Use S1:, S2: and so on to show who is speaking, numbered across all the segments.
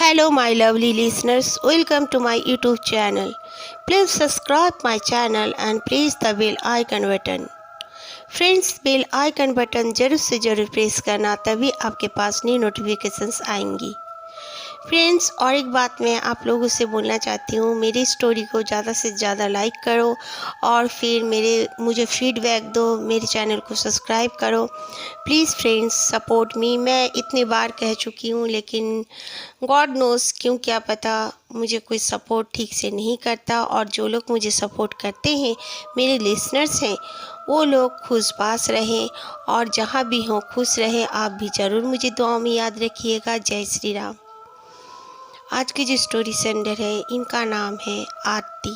S1: Hello, my lovely listeners. Welcome to my YouTube channel. Please subscribe my channel and press the bell icon button. Friends, bell icon button जरूर से जरूर press करना, तभी आपके पास नई notifications आएंगी। Friends, और एक बात मैं आप लोगों से बोलना चाहती हूँ, मेरी स्टोरी को ज़्यादा से ज़्यादा लाइक करो और फिर मुझे फीडबैक दो, मेरे चैनल को सब्सक्राइब करो। Please friends, support me. मैं इतनी बार कह चुकी हूँ, लेकिन गॉड नोस क्यों, क्या पता, मुझे कोई सपोर्ट ठीक से नहीं करता। और जो लोग मुझे सपोर्ट करते हैं, मेरे लिसनर्स हैं, वो लोग खुशबाश रहें और जहाँ भी हों खुश रहें। आप भी ज़रूर मुझे दुआ में याद रखिएगा। जय श्री राम। आज की जो स्टोरी सेंडर है, इनका नाम है आरती।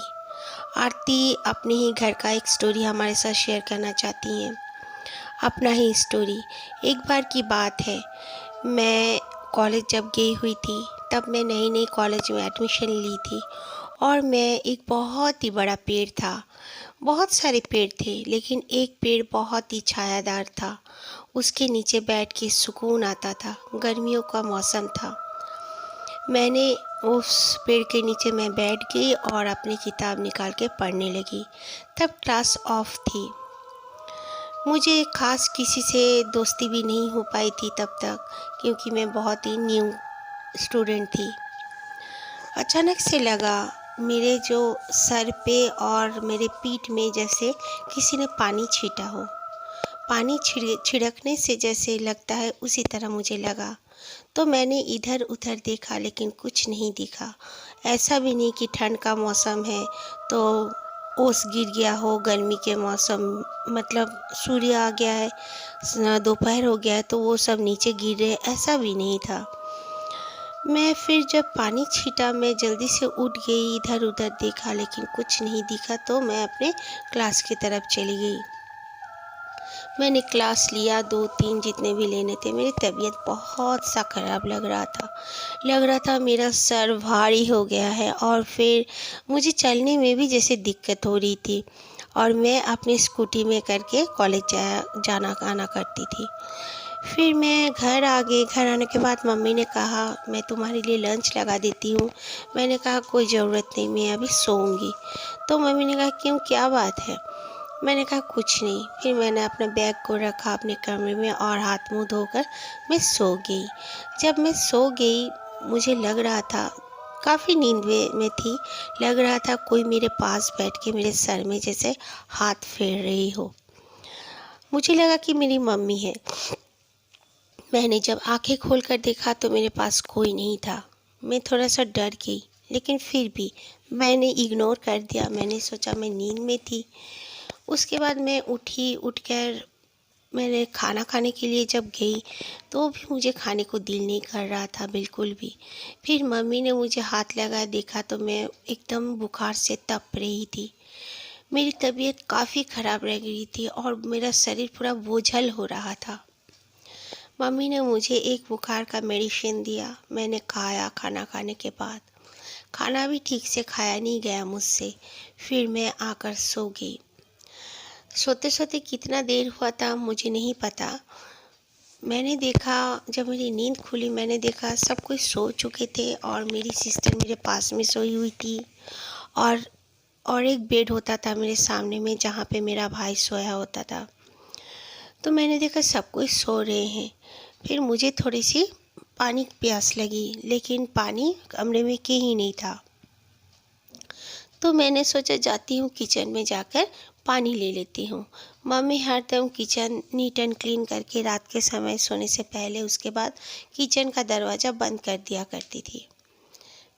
S1: आरती अपने ही घर का एक स्टोरी हमारे साथ शेयर करना चाहती हैं। अपना ही स्टोरी। एक बार की बात है, मैं कॉलेज जब गई हुई थी, तब मैं नई नई कॉलेज में एडमिशन ली थी और मैं एक बहुत ही बड़ा पेड़ था। बहुत सारे पेड़ थे, लेकिन एक पेड़ बहुत ही छायादार था। उसके नीचे बैठ के सुकून आता था। गर्मियों का मौसम था। मैंने उस पेड़ के नीचे मैं बैठ गई और अपनी किताब निकाल के पढ़ने लगी। तब क्लास ऑफ थी। मुझे खास किसी से दोस्ती भी नहीं हो पाई थी तब तक, क्योंकि मैं बहुत ही न्यू स्टूडेंट थी। अचानक से लगा मेरे जो सर पे और मेरे पीठ में जैसे किसी ने पानी छींटा हो। पानी छिड़कने से जैसे लगता है, उसी तरह मुझे लगा। तो मैंने इधर उधर देखा, लेकिन कुछ नहीं दिखा। ऐसा भी नहीं कि ठंड का मौसम है तो ओस गिर गया हो, गर्मी के मौसम मतलब सूर्य आ गया है, दोपहर हो गया है तो वो सब नीचे गिर रहे, ऐसा भी नहीं था। मैं फिर जब पानी छींटा, मैं जल्दी से उठ गई, इधर उधर देखा, लेकिन कुछ नहीं दिखा। तो मैं अपने क्लास की तरफ चली गई। मैंने क्लास लिया, 2-3 जितने भी लेने थे। मेरी तबीयत बहुत सा ख़राब लग रहा था मेरा सर भारी हो गया है और फिर मुझे चलने में भी जैसे दिक्कत हो रही थी। और मैं अपनी स्कूटी में करके कॉलेज जाना आना करती थी। फिर मैं घर आ गई। घर आने के बाद मम्मी ने कहा, मैं तुम्हारे लिए लंच लगा देती हूँ। मैंने कहा कोई ज़रूरत नहीं, मैं अभी सोऊंगी। तो मम्मी ने कहा क्यों, क्या बात है? मैंने कहा कुछ नहीं। फिर मैंने अपने बैग को रखा अपने कमरे में और हाथ मुंह धोकर मैं सो गई। जब मैं सो गई, मुझे लग रहा था, काफ़ी नींद में थी, लग रहा था कोई मेरे पास बैठ के मेरे सर में जैसे हाथ फेर रही हो। मुझे लगा कि मेरी मम्मी है। मैंने जब आंखें खोलकर देखा तो मेरे पास कोई नहीं था। मैं थोड़ा सा डर गई, लेकिन फिर भी मैंने इग्नोर कर दिया। मैंने सोचा मैं नींद में थी। उसके बाद मैं उठी। उठकर मैंने खाना खाने के लिए जब गई, तो भी मुझे खाने को दिल नहीं कर रहा था बिल्कुल भी। फिर मम्मी ने मुझे हाथ लगा, देखा तो मैं एकदम बुखार से तप रही थी। मेरी तबीयत काफ़ी ख़राब लग रही थी और मेरा शरीर पूरा बोझल हो रहा था। मम्मी ने मुझे एक बुखार का मेडिसिन दिया। मैंने खाया। खाना खाने के बाद खाना भी ठीक से खाया नहीं गया मुझसे। फिर मैं आकर सो गई। सोते सोते कितना देर हुआ था मुझे नहीं पता। मैंने देखा, जब मेरी नींद खुली, मैंने देखा सब कोई सो चुके थे और मेरी सिस्टर मेरे पास में सोई हुई थी। और एक बेड होता था मेरे सामने में, जहाँ पे मेरा भाई सोया होता था। तो मैंने देखा सब कोई सो रहे हैं। फिर मुझे थोड़ी सी पानी की प्यास लगी, लेकिन पानी कमरे में कहीं नहीं था। तो मैंने सोचा जाती हूँ किचन में जाकर पानी ले लेती हूँ। मम्मी हरदम किचन नीट एंड क्लीन करके रात के समय सोने से पहले, उसके बाद किचन का दरवाज़ा बंद कर दिया करती थी।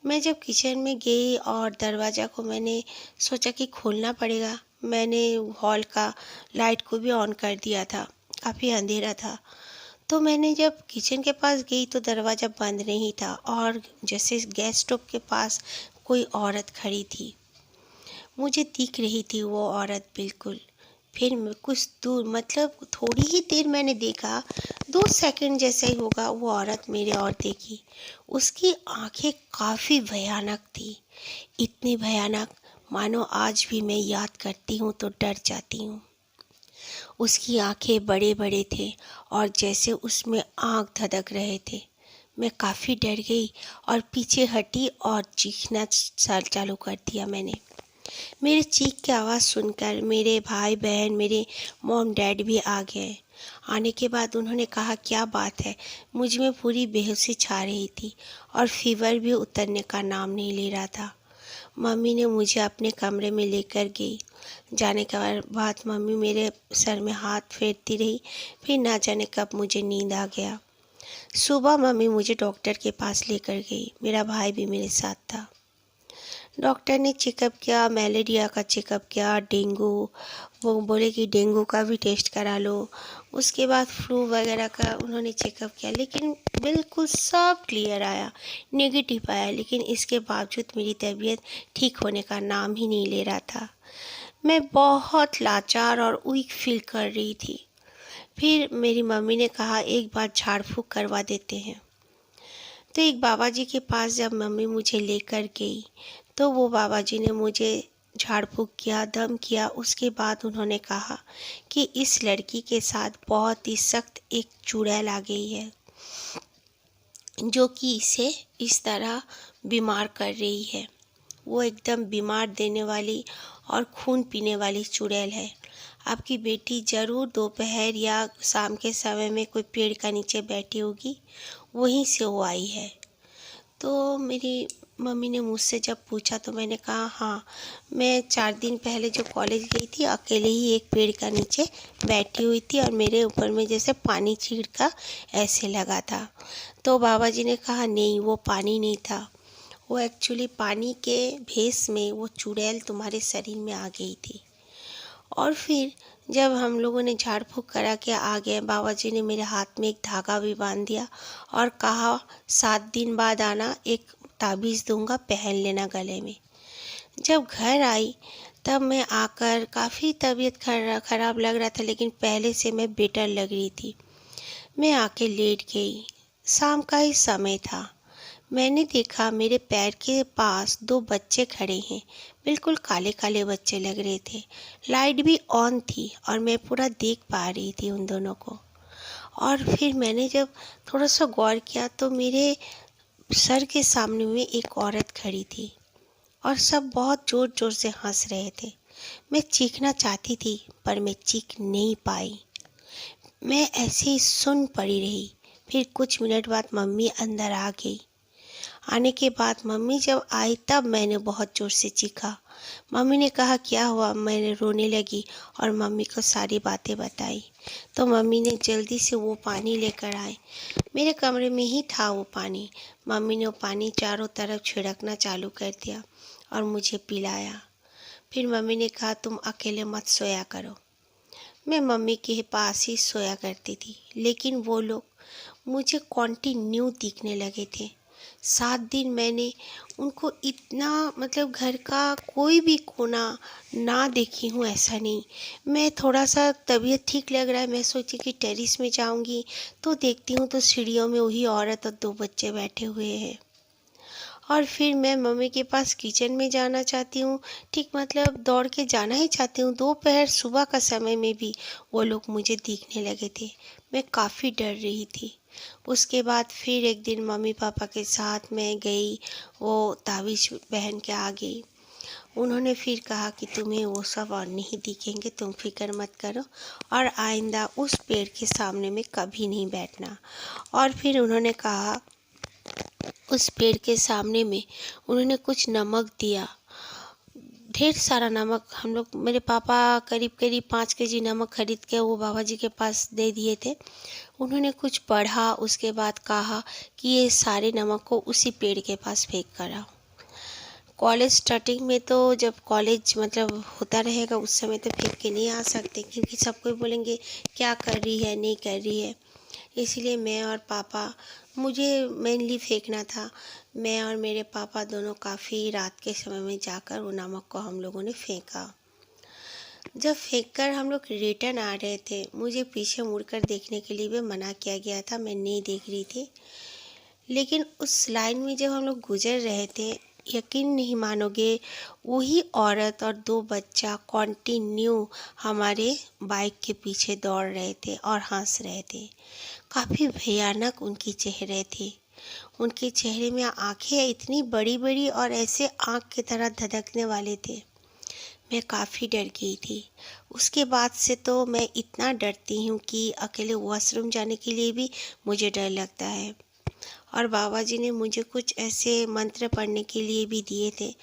S1: मैं जब किचन में गई और दरवाज़ा को मैंने सोचा कि खोलना पड़ेगा, मैंने हॉल का लाइट को भी ऑन कर दिया था। काफ़ी अंधेरा था। तो मैंने जब किचन के पास गई तो दरवाज़ा बंद नहीं था और जैसे गैस स्टोव के पास कोई औरत खड़ी थी। मुझे दिख रही थी वो औरत बिल्कुल। फिर मैं कुछ दूर, मतलब थोड़ी ही देर मैंने देखा, 2 सेकंड जैसे ही होगा, वो औरत मेरे ओर देखी। उसकी आंखें काफ़ी भयानक थी। इतनी भयानक मानो आज भी मैं याद करती हूँ तो डर जाती हूँ। उसकी आंखें बड़े बड़े थे और जैसे उसमें आग धधक रहे थे। मैं काफ़ी डर गई और पीछे हटी और चीखना चालू कर दिया मैंने। मेरे चीख की आवाज़ सुनकर मेरे भाई बहन, मेरे मॉम डैड भी आ गए। आने के बाद उन्होंने कहा, क्या बात है? मुझ में पूरी बेहोशी छा रही थी और फीवर भी उतरने का नाम नहीं ले रहा था। मम्मी ने मुझे अपने कमरे में लेकर गई। जाने के बाद मम्मी मेरे सर में हाथ फेरती रही, फिर ना जाने कब मुझे नींद आ गया। सुबह मम्मी मुझे डॉक्टर के पास लेकर गई। मेरा भाई भी मेरे साथ था। डॉक्टर ने चेकअप किया, मलेरिया का चेकअप किया, डेंगू, वो बोले कि डेंगू का भी टेस्ट करा लो। उसके बाद फ्लू वगैरह का उन्होंने चेकअप किया, लेकिन बिल्कुल सब क्लियर आया, नेगेटिव आया। लेकिन इसके बावजूद मेरी तबीयत ठीक होने का नाम ही नहीं ले रहा था। मैं बहुत लाचार और वीक फील कर रही थी। फिर मेरी मम्मी ने कहा, एक बार झाड़ फूँक करवा देते हैं। तो एक बाबा जी के पास जब मम्मी मुझे लेकर गई, तो वो बाबा जी ने मुझे झाड़ फूँक किया, दम किया। उसके बाद उन्होंने कहा कि इस लड़की के साथ बहुत ही सख्त एक चुड़ैल आ गई है, जो कि इसे इस तरह बीमार कर रही है। वो एकदम बीमार देने वाली और खून पीने वाली चुड़ैल है। आपकी बेटी ज़रूर दोपहर या शाम के समय में कोई पेड़ का नीचे बैठी होगी, वहीं से वो आई है। तो मेरी मम्मी ने मुझसे जब पूछा तो मैंने कहा, हाँ, मैं 4 दिन पहले जो कॉलेज गई थी, अकेले ही एक पेड़ का नीचे बैठी हुई थी और मेरे ऊपर में जैसे पानी छिड़का ऐसे लगा था। तो बाबा जी ने कहा, नहीं, वो पानी नहीं था, वो एक्चुअली पानी के भेस में वो चुड़ैल तुम्हारे शरीर में आ गई थी। और फिर जब हम लोगों ने झाड़ फूँक करा के आ गए, बाबा जी ने मेरे हाथ में एक धागा भी बांध दिया और कहा, 7 दिन बाद आना, एक ताबीज़ दूंगा, पहन लेना गले में। जब घर आई तब मैं आकर काफ़ी तबीयत खराब लग रहा था, लेकिन पहले से मैं बेटर लग रही थी। मैं आके लेट गई। शाम का ही समय था। मैंने देखा मेरे पैर के पास 2 बच्चे खड़े हैं। बिल्कुल काले काले बच्चे लग रहे थे। लाइट भी ऑन थी और मैं पूरा देख पा रही थी उन दोनों को। और फिर मैंने जब थोड़ा सा गौर किया तो मेरे सर के सामने में एक औरत खड़ी थी और सब बहुत ज़ोर ज़ोर से हंस रहे थे। मैं चीखना चाहती थी पर मैं चीख नहीं पाई। मैं ऐसे ही सुन पड़ी रही। फिर कुछ मिनट बाद मम्मी अंदर आ गई। आने के बाद मम्मी जब आई तब मैंने बहुत ज़ोर से चीखा। मम्मी ने कहा, क्या हुआ? मैंने रोने लगी और मम्मी को सारी बातें बताई। तो मम्मी ने जल्दी से वो पानी लेकर आए। मेरे कमरे में ही था वो पानी। मम्मी ने वो पानी चारों तरफ छिड़कना चालू कर दिया और मुझे पिलाया। फिर मम्मी ने कहा, तुम अकेले मत सोया करो। मैं मम्मी के पास ही सोया करती थी, लेकिन वो लोग मुझे कॉन्टिन्यू दिखने लगे थे। 7 दिन मैंने उनको इतना, मतलब घर का कोई भी कोना ना देखी हूँ ऐसा नहीं। मैं थोड़ा सा तबीयत ठीक लग रहा है, मैं सोची कि टेरेस में जाऊँगी, तो देखती हूँ तो सीढ़ियों में वही औरत और 2 बच्चे बैठे हुए हैं। और फिर मैं मम्मी के पास किचन में जाना चाहती हूँ, ठीक मतलब दौड़ के जाना ही चाहती हूँ। दोपहर सुबह का समय में भी वो लोग मुझे दिखने लगे थे। मैं काफ़ी डर रही थी। उसके बाद फिर एक दिन मम्मी पापा के साथ मैं गई, वो ताबीज़ पहन के आ गई। उन्होंने फिर कहा कि तुम्हें वो सब और नहीं दिखेंगे, तुम फिक्र मत करो और आइंदा उस पेड़ के सामने में कभी नहीं बैठना। और फिर उन्होंने कहा, उस पेड़ के सामने में उन्होंने कुछ नमक दिया, ढेर सारा नमक। हम लोग, मेरे पापा करीब करीब 5 केजी नमक खरीद के वो बाबा जी के पास दे दिए थे। उन्होंने कुछ पढ़ा, उसके बाद कहा कि ये सारे नमक को उसी पेड़ के पास फेंक कर आओ। कॉलेज स्टार्टिंग में तो जब कॉलेज मतलब होता रहेगा उस समय तो फेंक के नहीं आ सकते, क्योंकि सब कोई बोलेंगे क्या कर रही है, नहीं कर रही है। इसलिए मैं और पापा, मुझे मेनली फेंकना था। मैं और मेरे पापा दोनों काफ़ी रात के समय में जाकर वो नमक को हम लोगों ने फेंका। जब फेंककर हम लोग रिटर्न आ रहे थे, मुझे पीछे मुड़कर देखने के लिए भी मना किया गया था, मैं नहीं देख रही थी। लेकिन उस लाइन में जब हम लोग गुजर रहे थे, यकीन नहीं मानोगे, वही औरत और 2 बच्चा कॉन्टिन्यू हमारे बाइक के पीछे दौड़ रहे थे और हंस रहे थे। काफ़ी भयानक उनकी चेहरे थे। उनके चेहरे में आंखें इतनी बड़ी बड़ी और ऐसे आँख की तरह धधकने वाले थे। मैं काफ़ी डर गई थी। उसके बाद से तो मैं इतना डरती हूँ कि अकेले वॉशरूम जाने के लिए भी मुझे डर लगता है। और बाबा जी ने मुझे कुछ ऐसे मंत्र पढ़ने के लिए भी दिए थे,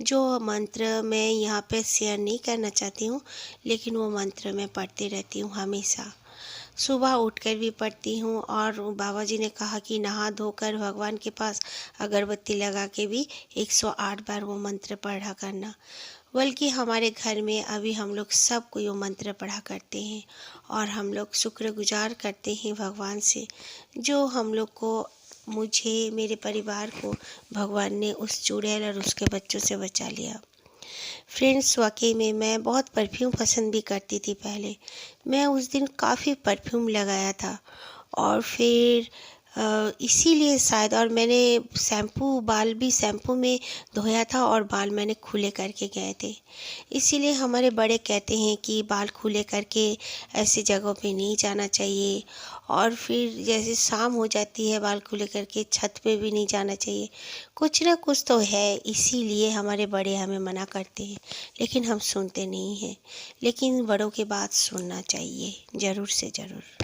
S1: जो मंत्र मैं यहाँ पे शेयर नहीं करना चाहती हूँ, लेकिन वो मंत्र मैं पढ़ती रहती हूँ हमेशा। सुबह उठकर भी पढ़ती हूँ, और बाबा जी ने कहा कि नहा धोकर भगवान के पास अगरबत्ती लगा के भी 108 बार वो मंत्र पढ़ा करना। बल्कि हमारे घर में अभी हम लोग सब कोई वो मंत्र पढ़ा करते हैं, और हम लोग शुक्रगुजार करते हैं भगवान से, जो हम लोग को, मुझे, मेरे परिवार को भगवान ने उस चुड़ैल और उसके बच्चों से बचा लिया। फ्रेंड्स, वाकई में मैं बहुत परफ्यूम पसंद भी करती थी पहले। मैं उस दिन काफ़ी परफ्यूम लगाया था, और फिर इसीलिए शायद, और मैंने बाल भी शैम्पू में धोया था, और बाल मैंने खुले करके गए थे। इसीलिए हमारे बड़े कहते हैं कि बाल खुले करके ऐसी जगहों पे नहीं जाना चाहिए, और फिर जैसे शाम हो जाती है बाल खुले करके छत पे भी नहीं जाना चाहिए। कुछ ना कुछ तो है, इसीलिए हमारे बड़े हमें मना करते हैं, लेकिन हम सुनते नहीं हैं। लेकिन बड़ों की बात सुनना चाहिए, ज़रूर से ज़रूर।